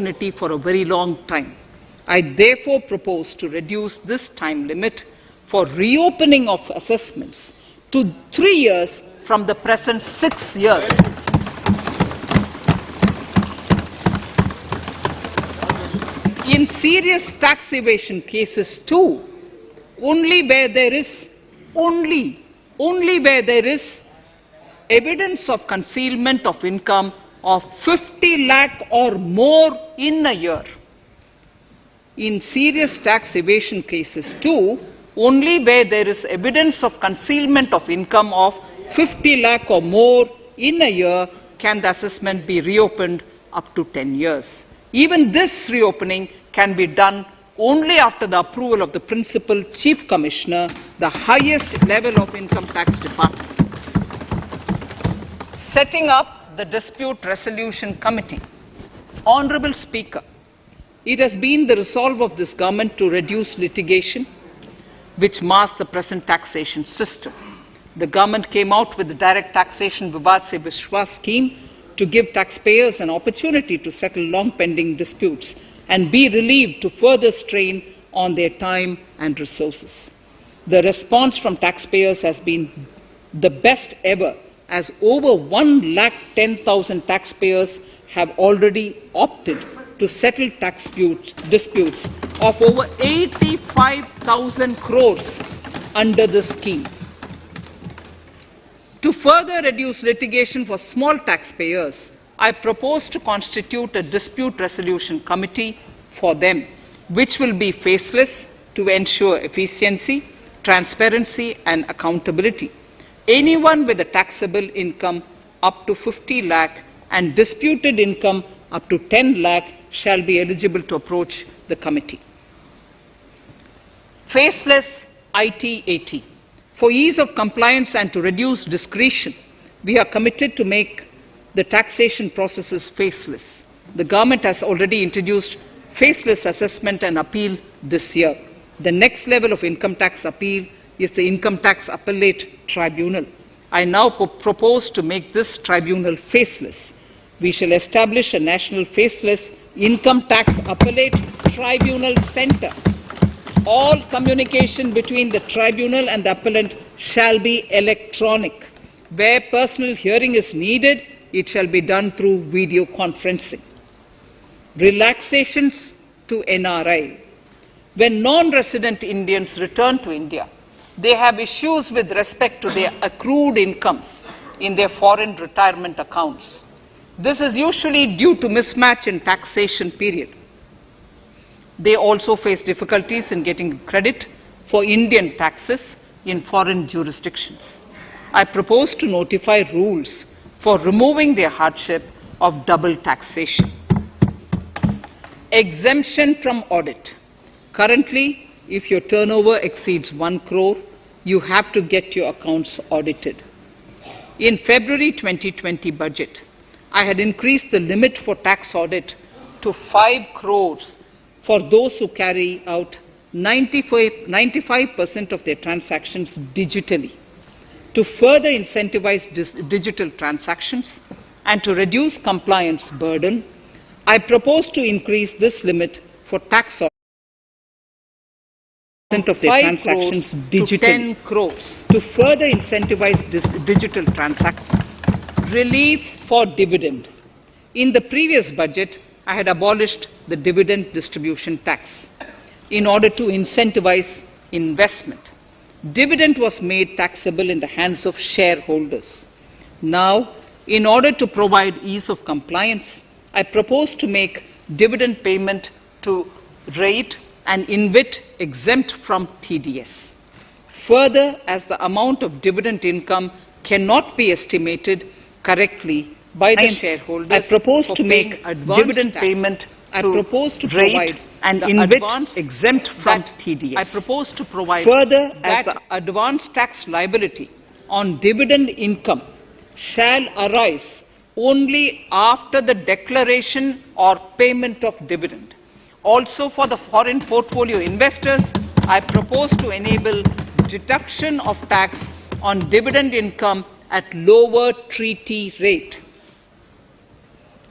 uncertainty for a very long time. I therefore propose to reduce this time limit for reopening of assessments to 3 years from the present 6 years. In serious tax evasion cases too, only where there is evidence of concealment of income of 50 lakh or more in a year. In serious tax evasion cases too, only where there is evidence of concealment of income of 50 lakh or more in a year can the assessment be reopened up to 10 years. Even this reopening can be done only after the approval of the Principal Chief Commissioner, the highest level of Income Tax Department. Setting up the Dispute Resolution Committee. Honourable Speaker, it has been the resolve of this government to reduce litigation which mars the present taxation system. The government came out with the Direct Taxation Vivad Se Vishwas scheme to give taxpayers an opportunity to settle long-pending disputes and be relieved to further strain on their time and resources. The response from taxpayers has been the best ever, as over 110,000 taxpayers have already opted to settle tax disputes of over 85,000 crores under the scheme. To further reduce litigation for small taxpayers, I propose to constitute a dispute resolution committee for them, which will be faceless to ensure efficiency, transparency and accountability. Anyone with a taxable income up to 50 lakh and disputed income up to 10 lakh shall be eligible to approach the committee. Faceless IT-AT. For ease of compliance and to reduce discretion, we are committed to make the taxation processes faceless. The government has already introduced faceless assessment and appeal this year. The next level of income tax appeal is the Income Tax Appellate Tribunal. I now propose to make this tribunal faceless. We shall establish a national faceless Income Tax Appellate Tribunal Centre. All communication between the tribunal and the appellant shall be electronic. Where personal hearing is needed, it shall be done through video conferencing. Relaxations to NRI. When non-resident Indians return to India, they have issues with respect to their accrued incomes in their foreign retirement accounts. This is usually due to mismatch in taxation period. They also face difficulties in getting credit for Indian taxes in foreign jurisdictions. I propose to notify rules for removing their hardship of double taxation. Exemption from audit. Currently, if your turnover exceeds 1 crore, you have to get your accounts audited. In February 2020 budget, I had increased the limit for tax audit to 5 crores for those who carry out 95% of their transactions digitally. To further incentivize digital transactions and to reduce compliance burden, I propose to increase this limit for tax audit of their transactions digitally to 10 crores. To further incentivize digital transactions. Relief for dividend. In the previous budget, I had abolished the dividend distribution tax in order to incentivize investment. Dividend was made taxable in the hands of shareholders. Now, in order to provide ease of compliance, I propose to make dividend payment to rate and InvIT exempt from TDS. Further, as the amount of dividend income cannot be estimated correctly by the shareholders, I propose to make dividend payment I propose to provide and InvIT exempt from TDS. I propose to provide further that advance tax liability on dividend income shall arise only after the declaration or payment of dividend. Also, for the foreign portfolio investors, I propose to enable deduction of tax on dividend income at lower treaty rate.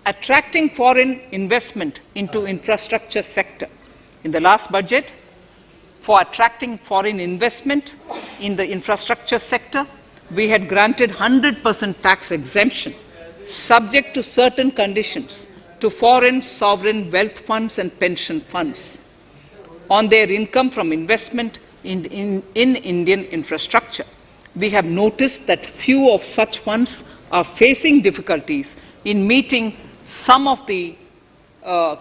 attracting foreign investment into infrastructure sector. In the last budget, for attracting foreign investment in the infrastructure sector, we had granted 100% tax exemption, subject to certain conditions, to foreign sovereign wealth funds and pension funds on their income from investment in Indian infrastructure. We have noticed that few of such funds are facing difficulties in meeting some of the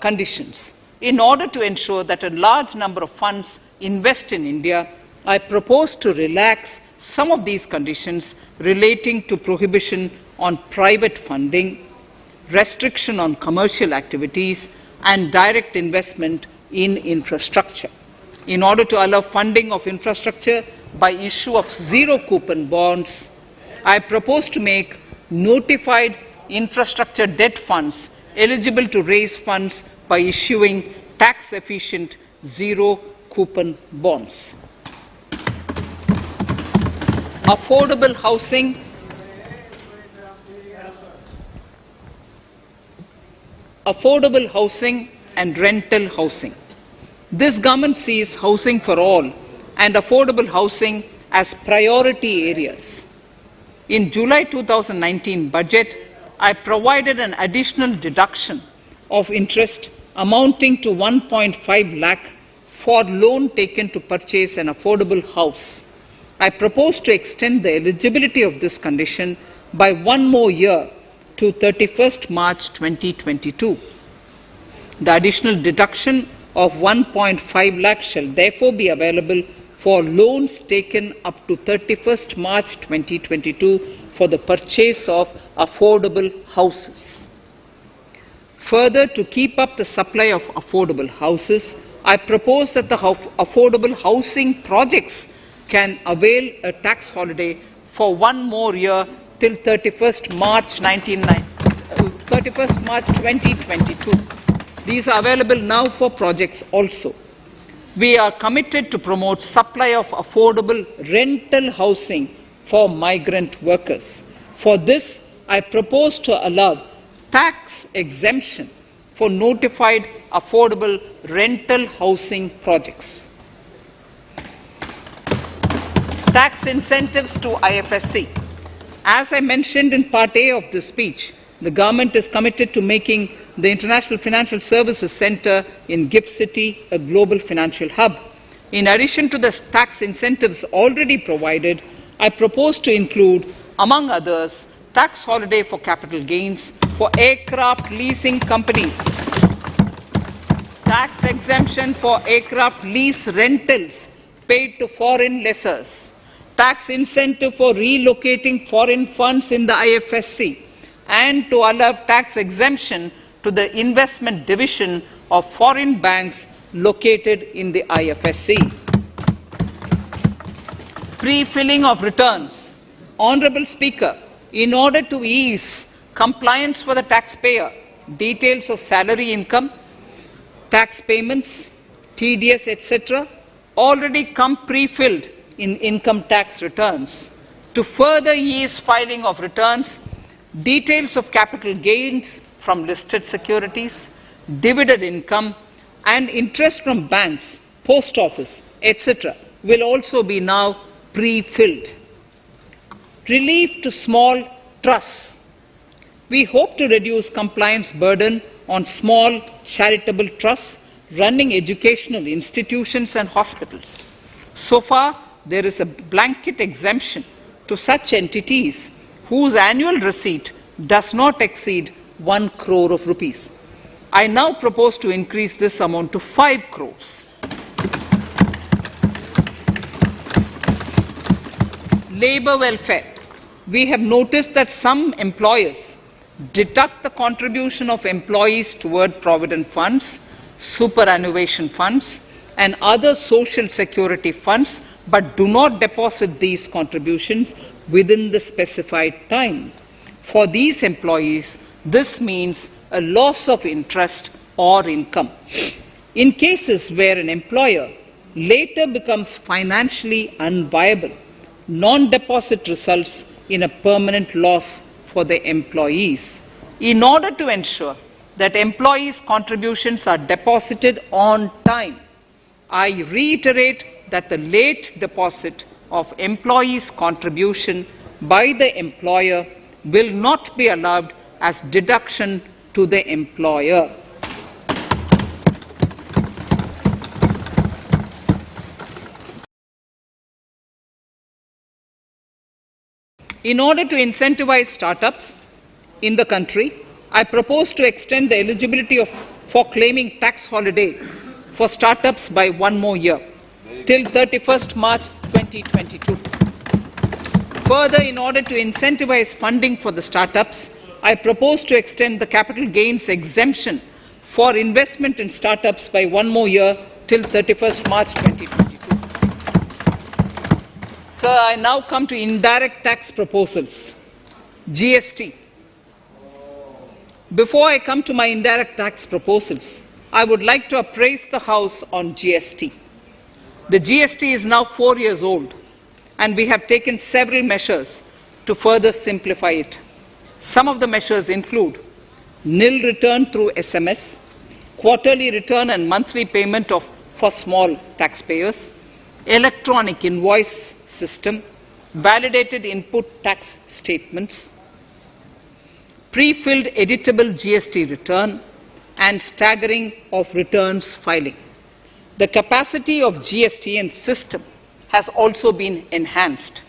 conditions. In order to ensure that a large number of funds invest in India, I propose to relax some of these conditions relating to prohibition on private funding, restriction on commercial activities, and direct investment in infrastructure. In order to allow funding of infrastructure by issue of zero-coupon bonds, I propose to make notified infrastructure debt funds eligible to raise funds by issuing tax-efficient zero-coupon bonds. Affordable housing and rental housing. This government sees housing for all and affordable housing as priority areas. In July 2019 budget, I provided an additional deduction of interest amounting to 1.5 lakh for loan taken to purchase an affordable house. I propose to extend the eligibility of this condition by 1 more year to 31st March 2022. The additional deduction of 1.5 lakh shall therefore be available for loans taken up to 31st March 2022 for the purchase of affordable houses. Further, to keep up the supply of affordable houses, I propose that the affordable housing projects can avail a tax holiday for 1 more year till 31st March 2022. These are available now for projects also. We are committed to promote supply of affordable rental housing for migrant workers. For this, I propose to allow tax exemption for notified affordable rental housing projects. Tax incentives to IFSC. As I mentioned in Part A of this speech, the government is committed to making the International Financial Services Centre in GIFT City a global financial hub. In addition to the tax incentives already provided, I propose to include, among others, tax holiday for capital gains for aircraft leasing companies, tax exemption for aircraft lease rentals paid to foreign lessors, tax incentive for relocating foreign funds in the IFSC, and to allow tax exemption to the investment division of foreign banks located in the IFSC. Pre-filling of returns. Honourable Speaker, in order to ease compliance for the taxpayer, details of salary income, tax payments, TDS, etc., already come pre-filled in income tax returns. To further ease filing of returns, details of capital gains from listed securities, dividend income, and interest from banks, post office, etc., will also be now pre-filled. Relief to small trusts. We hope to reduce compliance burden on small charitable trusts running educational institutions and hospitals. So far, there is a blanket exemption to such entities whose annual receipt does not exceed 1 crore of rupees. I now propose to increase this amount to 5 crores. Labour welfare. We have noticed that some employers deduct the contribution of employees toward provident funds, superannuation funds, and other social security funds, but do not deposit these contributions within the specified time. For these employees, this means a loss of interest or income. In cases where an employer later becomes financially unviable, non-deposit results in a permanent loss for the employees. In order to ensure that employees' contributions are deposited on time, I reiterate that the late deposit of employees' contribution by the employer will not be allowed as deduction to the employer. In order to incentivize startups in the country, I propose to extend the eligibility for claiming tax holiday for startups by 1 more year, till 31st March 2022. Further, in order to incentivize funding for the startups, I propose to extend the capital gains exemption for investment in startups by 1 more year, till 31st March 2022. Sir, I now come to indirect tax proposals. GST. Before I come to my indirect tax proposals, I would like to appraise the House on GST. The GST is now 4 years old, and we have taken several measures to further simplify it. Some of the measures include nil return through SMS, quarterly return and monthly payment for small taxpayers, electronic invoice system, validated input tax statements, pre-filled editable GST return, and staggering of returns filing. The capacity of GST and system has also been enhanced.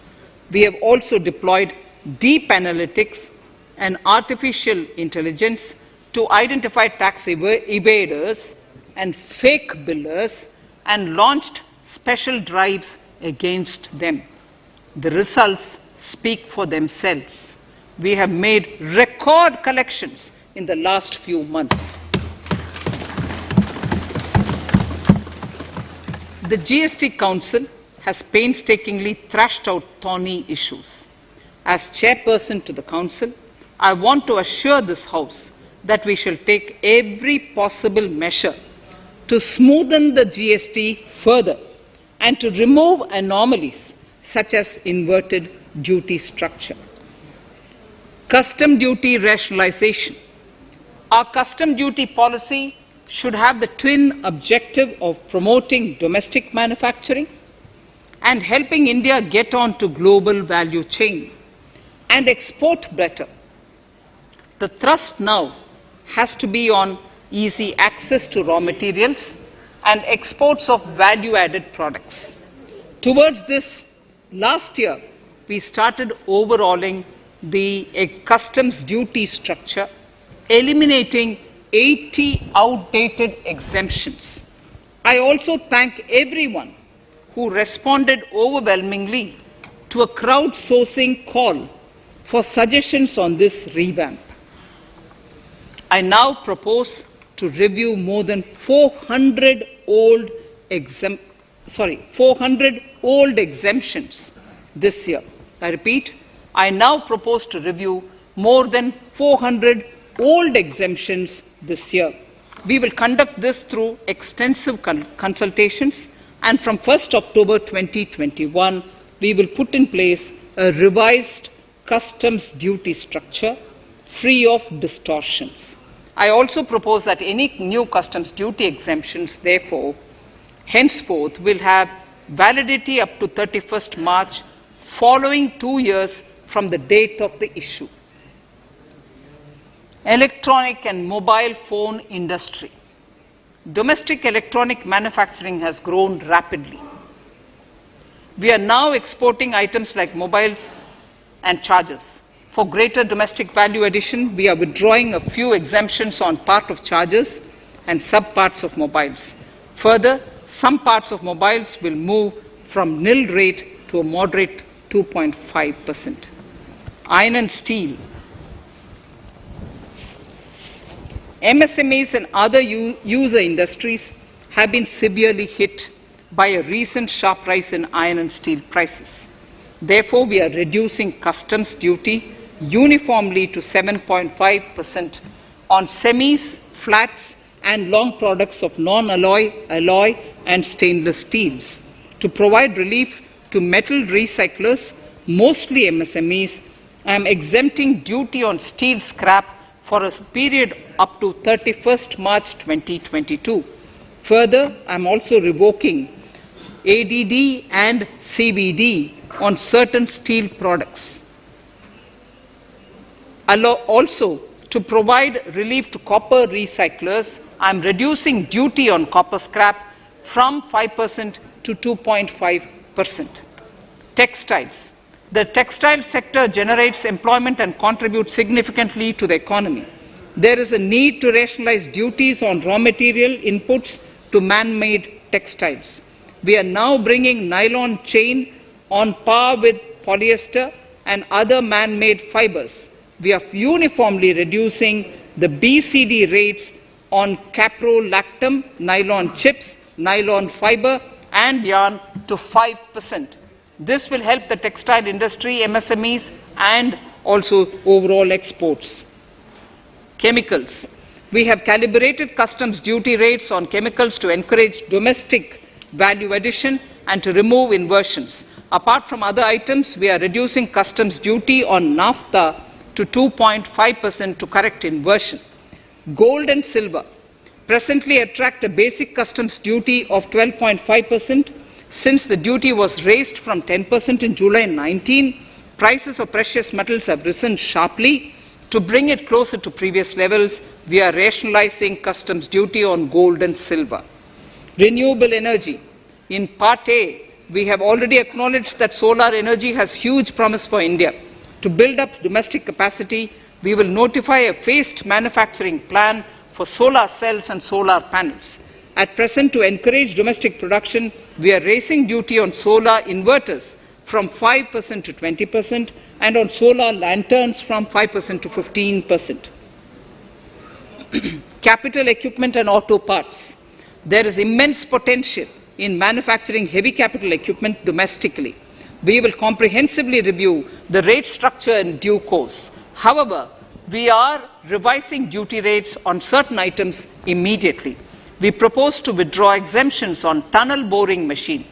We have also deployed deep analytics and artificial intelligence to identify tax evaders and fake billers and launched special drives against them. The results speak for themselves. We have made record collections in the last few months. The GST Council has painstakingly thrashed out thorny issues. As chairperson to the Council, I want to assure this House that we shall take every possible measure to smoothen the GST further and to remove anomalies such as inverted duty structure. Custom duty rationalization. Our custom duty policy should have the twin objective of promoting domestic manufacturing and helping India get on to global value chain and export better. The thrust now has to be on easy access to raw materials and exports of value-added products. Towards this, last year, we started overhauling the customs duty structure, eliminating 80 outdated exemptions. I also thank everyone who responded overwhelmingly to a crowdsourcing call for suggestions on this revamp. I now propose to review more than 400 old exemptions this year. I repeat, I now propose to review more than 400 old exemptions this year. We will conduct this through extensive consultations, and from 1st October 2021, we will put in place a revised customs duty structure free of distortions. I also propose that any new customs duty exemptions, therefore, henceforth will have validity up to 31st March following 2 years from the date of the issue. Electronic and mobile phone industry. Domestic electronic manufacturing has grown rapidly. We are now exporting items like mobiles and chargers. For greater domestic value addition, we are withdrawing a few exemptions on part of chargers and sub-parts of mobiles. Further, some parts of mobiles will move from nil rate to a moderate 2.5%. Iron and steel. MSMEs and other user industries have been severely hit by a recent sharp rise in iron and steel prices. Therefore, we are reducing customs duty uniformly to 7.5% on semis, flats, and long products of non-alloy, alloy, and stainless steels. To provide relief to metal recyclers, mostly MSMEs, I am exempting duty on steel scrap for a period up to 31st March 2022. Further, I am also revoking ADD and CVD on certain steel products. Also, to provide relief to copper recyclers, I am reducing duty on copper scrap from 5% to 2.5%. Textiles. The textile sector generates employment and contributes significantly to the economy. There is a need to rationalize duties on raw material inputs to man-made textiles. We are now bringing nylon chain on par with polyester and other man-made fibers. We are uniformly reducing the BCD rates on caprolactam, nylon chips, nylon fiber, and yarn to 5%. This will help the textile industry, MSMEs, and also overall exports. Chemicals. We have calibrated customs duty rates on chemicals to encourage domestic value addition and to remove inversions. Apart from other items, we are reducing customs duty on naphtha to 2.5% to correct inversion. Gold and silver presently attract a basic customs duty of 12.5%. Since the duty was raised from 10% in July 19, prices of precious metals have risen sharply. To bring it closer to previous levels, we are rationalizing customs duty on gold and silver. Renewable energy. In Part A, we have already acknowledged that solar energy has huge promise for India. To build up domestic capacity, we will notify a phased manufacturing plan for solar cells and solar panels. At present, to encourage domestic production, we are raising duty on solar inverters from 5% to 20% and on solar lanterns from 5% to 15%. Capital equipment and auto parts. There is immense potential in manufacturing heavy capital equipment domestically. We will comprehensively review the rate structure in due course. However, we are revising duty rates on certain items immediately. We propose to withdraw exemptions on tunnel boring machine.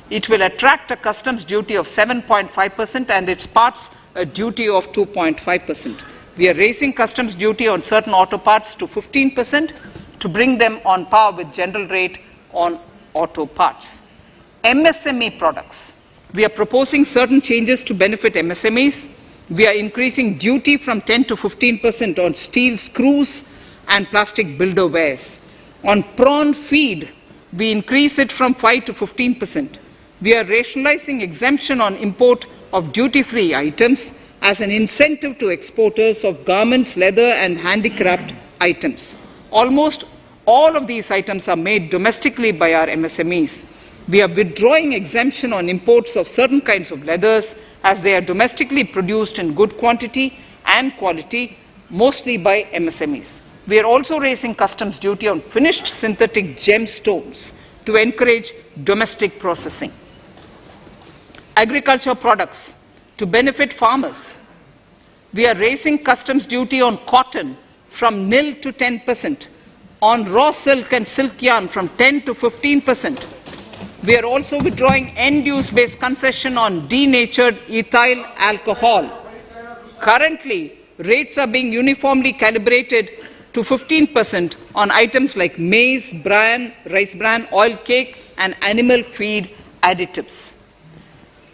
It will attract a customs duty of 7.5% and its parts a duty of 2.5%. We are raising customs duty on certain auto parts to 15% to bring them on par with general rate on auto parts. MSME products. We are proposing certain changes to benefit MSMEs. We are increasing duty from 10 to 15% on steel screws and plastic builder wares. On prawn feed, we increase it from 5 to 15%. We are rationalizing exemption on import of duty-free items as an incentive to exporters of garments, leather, and handicraft items. Almost all of these items are made domestically by our MSMEs. We are withdrawing exemption on imports of certain kinds of leathers as they are domestically produced in good quantity and quality, mostly by MSMEs. We are also raising customs duty on finished synthetic gemstones to encourage domestic processing. Agriculture products to benefit farmers. We are raising customs duty on cotton from nil to 10%, on raw silk and silk yarn from 10 to 15%. We are also withdrawing end-use based concession on denatured ethyl alcohol. Currently, rates are being uniformly calibrated to 15% on items like maize, bran, rice bran, oil cake, and animal feed additives.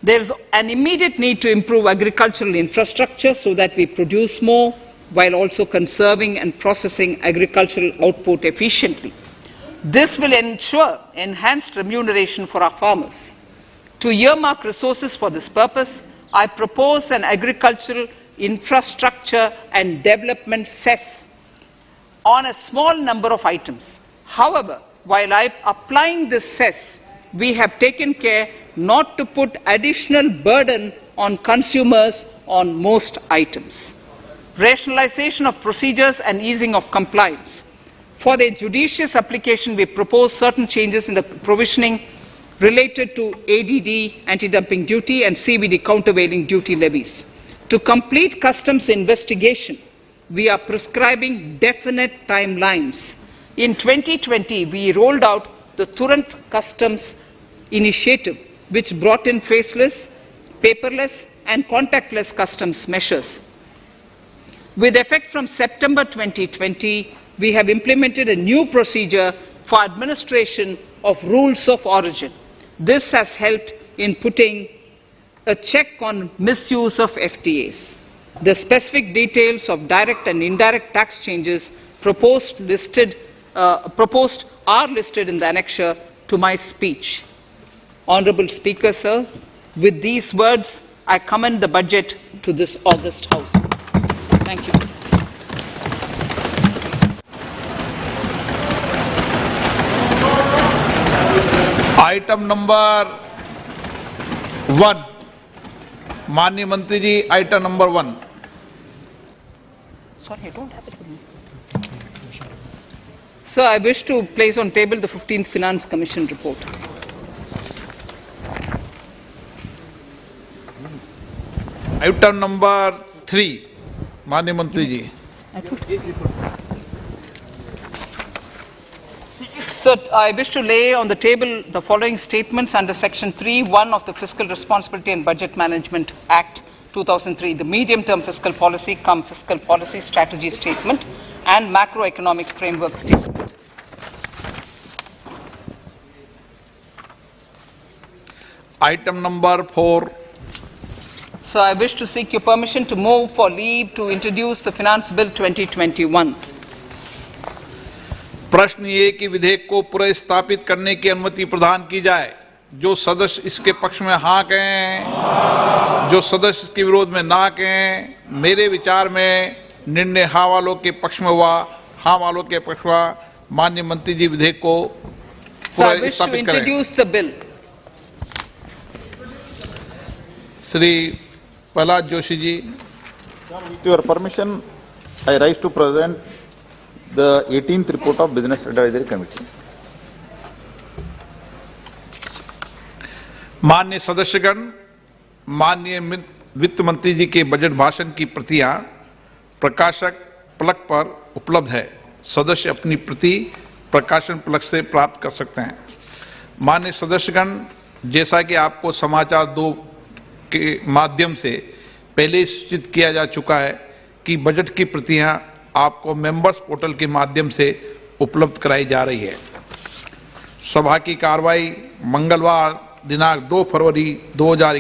There is an immediate need to improve agricultural infrastructure so that we produce more while also conserving and processing agricultural output efficiently. This will ensure enhanced remuneration for our farmers. To earmark resources for this purpose, I propose an agricultural infrastructure and development cess on a small number of items. However, while applying this cess, we have taken care not to put additional burden on consumers on most items. Rationalization of procedures and easing of compliance. For their judicious application, we propose certain changes in the provisioning related to ADD, anti-dumping duty, and CVD, countervailing duty levies. To complete customs investigation, we are prescribing definite timelines. In 2020, we rolled out the Turant Customs Initiative, which brought in faceless, paperless, and contactless customs measures. With effect from September 2020, we have implemented a new procedure for administration of rules of origin. This has helped in putting a check on misuse of FTAs. The specific details of direct and indirect tax changes proposed are listed in the annexure to my speech. Honourable Speaker, sir, with these words, I commend the budget to this august House. Thank you. Item number 1, माननीय मंत्री जी, item number 1। Sorry, I don't have it with me. Sir, I wish to place on table the 15th Finance Commission report. Item number 3, माननीय मंत्री जी। Sir, I wish to lay on the table the following statements under Section 3(1) of the Fiscal Responsibility and Budget Management Act 2003, the medium-term fiscal policy fiscal policy strategy statement and macroeconomic framework statement. Item number 4. So I wish to seek your permission to move for leave to introduce the Finance Bill 2021. प्रश्न ये कि विधेयक को पुनर्स्थापित करने की अनुमति प्रदान की जाए। जो सदस्य इसके पक्ष में हाँ कहें, जो सदस्य इसके विरोध में ना कहें। मेरे विचार में निर्णय हाँ वालों के पक्ष में हुआ, हाँ वालों के पक्ष हुआ। माननीय मंत्री जी विधेयक को पुनर्स्थापित करें। Shri Prahlad Joshi ji. With your permission, I rise to present the 18th report of Business Advisory Committee. माननीय सदस्यगण, माननीय वित्त मंत्री जी के बजट भाषण की प्रतियां प्रकाशक फलक पर उपलब्ध है। सदस्य अपनी प्रति प्रकाशन फलक से प्राप्त कर सकते हैं। माननीय सदस्यगण, जैसा कि आपको समाचार 2 के माध्यम से पहले सूचित किया जा चुका है कि बजट की प्रतियां आपको मेंबर्स पोर्टल के माध्यम से उपलब्ध कराई जा रही है। सभा की कार्रवाई मंगलवार दिनांक 2 फरवरी 2021